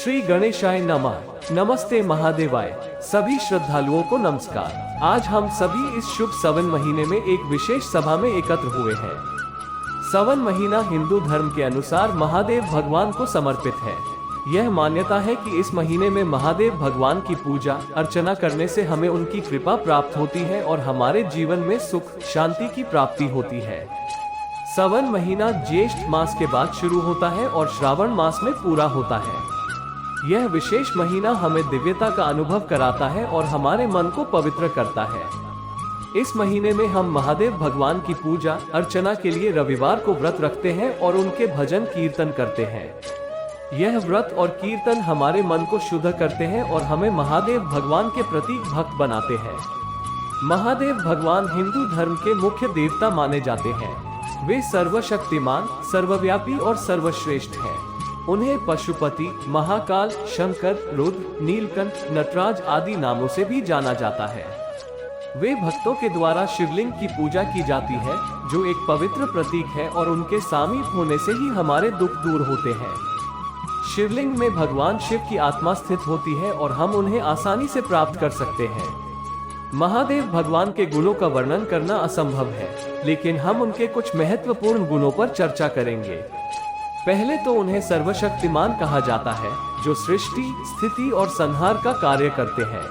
श्री गणेशाय नमः। नमस्ते महादेवाय। सभी श्रद्धालुओं को नमस्कार। आज हम सभी इस शुभ सावन महीने में एक विशेष सभा में एकत्र हुए हैं। सावन महीना हिंदू धर्म के अनुसार महादेव भगवान को समर्पित है। यह मान्यता है कि इस महीने में महादेव भगवान की पूजा अर्चना करने से हमें उनकी कृपा प्राप्त होती है और हमारे जीवन में सुख शांति की प्राप्ति होती है। सावन महीना ज्येष्ठ मास के बाद शुरू होता है और श्रावण मास में पूरा होता है। यह विशेष महीना हमें दिव्यता का अनुभव कराता है और हमारे मन को पवित्र करता है। इस महीने में हम महादेव भगवान की पूजा अर्चना के लिए रविवार को व्रत रखते हैं और उनके भजन कीर्तन करते हैं। यह व्रत और कीर्तन हमारे मन को शुद्ध करते हैं और हमें महादेव भगवान के प्रति भक्त बनाते हैं। महादेव भगवान हिंदू धर्म के मुख्य देवता माने जाते हैं। वे सर्वशक्तिमान, सर्वव्यापी और सर्वश्रेष्ठ हैं। उन्हें पशुपति, महाकाल, शंकर, रुद्र, नीलकंठ, नटराज आदि नामों से भी जाना जाता है। वे भक्तों के द्वारा शिवलिंग की पूजा की जाती है, जो एक पवित्र प्रतीक है और उनके सामीप होने से ही हमारे दुख दूर होते हैं। शिवलिंग में भगवान शिव की आत्मा स्थित होती है और हम उन्हें आसानी से प्राप्त कर सकते हैं। महादेव भगवान के गुणों का वर्णन करना असंभव है, लेकिन हम उनके कुछ महत्वपूर्ण गुणों पर चर्चा करेंगे। पहले तो उन्हें सर्वशक्तिमान कहा जाता है, जो सृष्टि, स्थिति और संहार का कार्य करते हैं।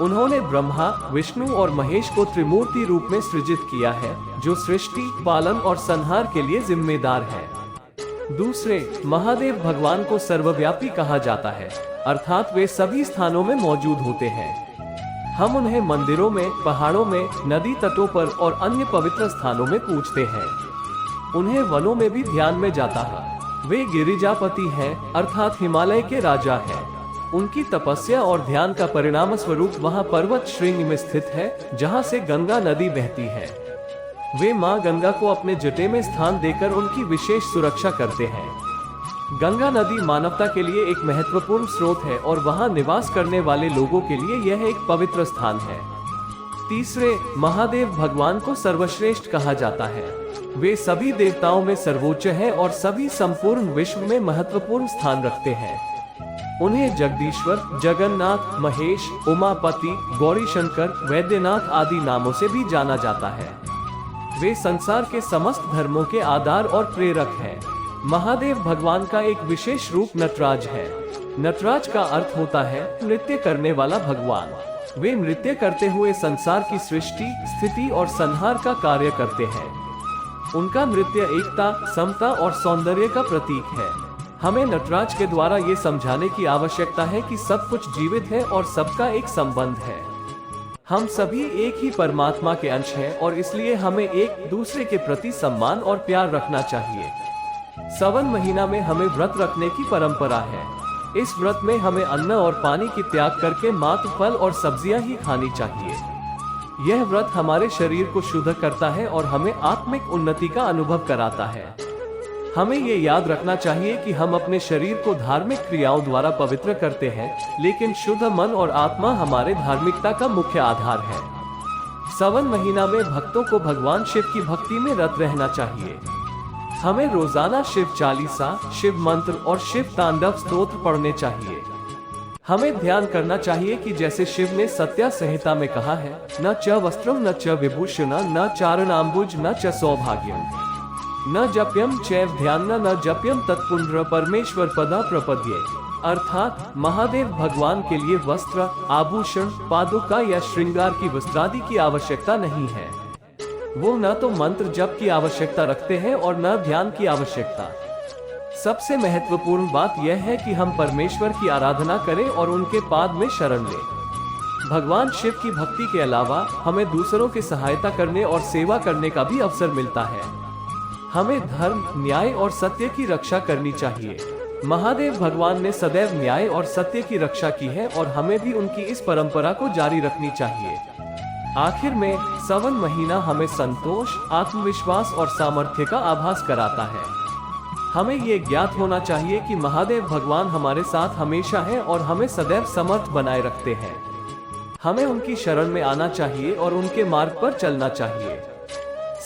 उन्होंने ब्रह्मा, विष्णु और महेश को त्रिमूर्ति रूप में सृजित किया है, जो सृष्टि, पालन और संहार के लिए जिम्मेदार है। दूसरे, महादेव भगवान को सर्वव्यापी कहा जाता है, अर्थात वे सभी स्थानों में मौजूद होते हैं। हम उन्हें मंदिरों में, पहाड़ों में, नदी तटों पर और अन्य पवित्र स्थानों में पूजते हैं। उन्हें वनों में भी ध्यान में जाता है। वे गिरिजापति हैं, अर्थात हिमालय के राजा हैं। उनकी तपस्या और ध्यान का परिणाम स्वरूप वहां पर्वत श्रृंग में स्थित है, जहां से गंगा नदी बहती है। वे मां गंगा को अपने जटे में स्थान देकर उनकी विशेष सुरक्षा करते हैं। गंगा नदी मानवता के लिए एक महत्वपूर्ण स्रोत है और वहां निवास करने वाले लोगों के लिए यह एक पवित्र स्थान है। तीसरे, महादेव भगवान को सर्वश्रेष्ठ कहा जाता है। वे सभी देवताओं में सर्वोच्च हैं और सभी संपूर्ण विश्व में महत्वपूर्ण स्थान रखते हैं। उन्हें जगदीश्वर, जगन्नाथ, महेश, उमापति, गौरीशंकर, वैद्यनाथ आदि नामों से भी जाना जाता है। वे संसार के समस्त धर्मों के आधार और प्रेरक हैं। महादेव भगवान का एक विशेष रूप नटराज है। नटराज का अर्थ होता है नृत्य करने वाला भगवान। वे नृत्य करते हुए संसार की सृष्टि, स्थिति और संहार का कार्य करते हैं। उनका नृत्य एकता, समता और सौंदर्य का प्रतीक है। हमें नटराज के द्वारा ये समझाने की आवश्यकता है कि सब कुछ जीवित है और सबका एक संबंध है। हम सभी एक ही परमात्मा के अंश हैं और इसलिए हमें एक दूसरे के प्रति सम्मान और प्यार रखना चाहिए। सावन महीना में हमें व्रत रखने की परंपरा है। इस व्रत में हमें अन्न और पानी की त्याग करके मात्र फल और सब्जियां ही खानी चाहिए। यह व्रत हमारे शरीर को शुद्ध करता है और हमें आत्मिक उन्नति का अनुभव कराता है। हमें ये याद रखना चाहिए कि हम अपने शरीर को धार्मिक क्रियाओं द्वारा पवित्र करते हैं, लेकिन शुद्ध मन और आत्मा हमारे धार्मिकता का मुख्य आधार है। सावन महीना में भक्तों को भगवान शिव की भक्ति में रत रहना चाहिए। हमें रोजाना शिव चालीसा, शिव मंत्र और शिव तांडव स्तोत्र पढ़ने चाहिए। हमें ध्यान करना चाहिए कि जैसे शिव ने सत्या संहिता में कहा है, न च वस्त्रम न च विभूषण न चारणाम्बुज न च सौभाग्यम न जप्यम चैव ध्यान न जप्यम तत्पुंड्र परमेश्वर पदा प्रपद्ये। अर्थात महादेव भगवान के लिए वस्त्र, आभूषण, पादुका या श्रृंगार की वस्त्रादि की आवश्यकता नहीं है। वो न तो मंत्र जप की आवश्यकता रखते हैं और न ध्यान की आवश्यकता। सबसे महत्वपूर्ण बात यह है कि हम परमेश्वर की आराधना करें और उनके पाद में शरण लें। भगवान शिव की भक्ति के अलावा हमें दूसरों की सहायता करने और सेवा करने का भी अवसर मिलता है। हमें धर्म, न्याय और सत्य की रक्षा करनी चाहिए। महादेव भगवान ने सदैव न्याय और सत्य की रक्षा की है और हमें भी उनकी इस परंपरा को जारी रखनी चाहिए। आखिर में सावन महीना हमें संतोष, आत्मविश्वास और सामर्थ्य का आभास कराता है। हमें ये ज्ञात होना चाहिए कि महादेव भगवान हमारे साथ हमेशा हैं और हमें सदैव समर्थ बनाए रखते हैं। हमें उनकी शरण में आना चाहिए और उनके मार्ग पर चलना चाहिए।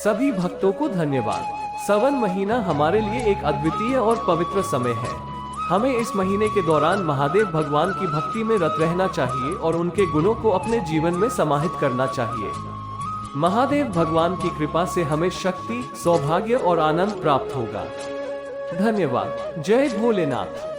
सभी भक्तों को धन्यवाद। सावन महीना हमारे लिए एक अद्वितीय और पवित्र समय है। हमें इस महीने के दौरान महादेव भगवान की भक्ति में रत रहना चाहिए और उनके गुणों को अपने जीवन में समाहित करना चाहिए। महादेव भगवान की कृपा से हमें शक्ति, सौभाग्य और आनंद प्राप्त होगा। धन्यवाद। जय भोलेनाथ।